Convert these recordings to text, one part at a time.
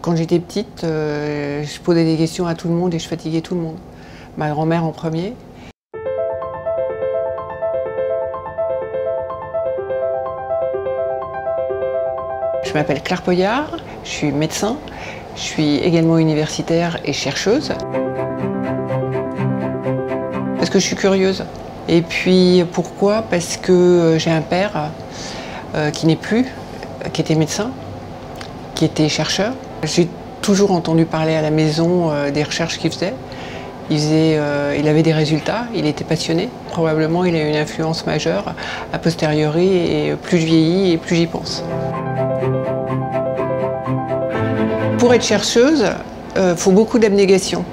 Quand j'étais petite, je posais des questions à tout le monde et je fatiguais tout le monde. Ma grand-mère en premier. Je m'appelle Claire Poyard, je suis médecin, je suis également universitaire et chercheuse. Parce que je suis curieuse. Et puis pourquoi? Parce que j'ai un père qui n'est plus, qui était médecin, qui était chercheur. J'ai toujours entendu parler à la maison des recherches qu'il faisait. Il avait des résultats, il était passionné. Probablement il a eu une influence majeure a posteriori et plus je vieillis et plus j'y pense. Pour être chercheuse, il faut beaucoup d'abnégation.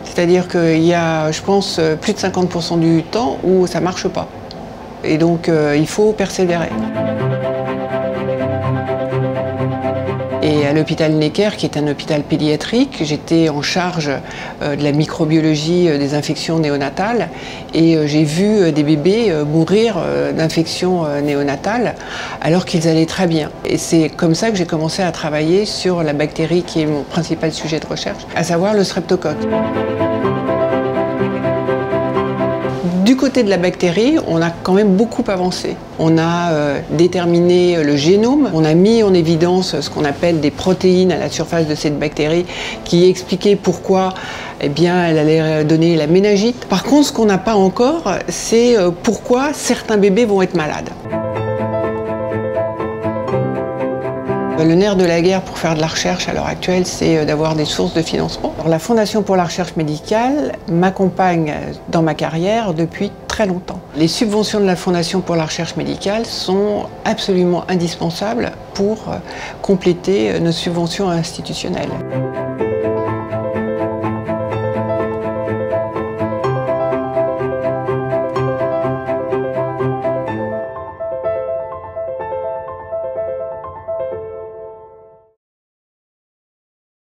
C'est-à-dire qu'il y a, je pense, plus de 50% du temps où ça ne marche pas. Et donc il faut persévérer. Et à l'hôpital Necker, qui est un hôpital pédiatrique, j'étais en charge de la microbiologie des infections néonatales et j'ai vu des bébés mourir d'infections néonatales alors qu'ils allaient très bien. Et c'est comme ça que j'ai commencé à travailler sur la bactérie qui est mon principal sujet de recherche, à savoir le streptocoque. Du côté de la bactérie, on a quand même beaucoup avancé. On a déterminé le génome, on a mis en évidence ce qu'on appelle des protéines à la surface de cette bactérie qui expliquaient pourquoi eh bien, elle allait donner la méningite. Par contre, ce qu'on n'a pas encore, c'est pourquoi certains bébés vont être malades. Le nerf de la guerre pour faire de la recherche à l'heure actuelle, c'est d'avoir des sources de financement. Alors, la Fondation pour la recherche médicale m'accompagne dans ma carrière depuis très longtemps. Les subventions de la Fondation pour la recherche médicale sont absolument indispensables pour compléter nos subventions institutionnelles.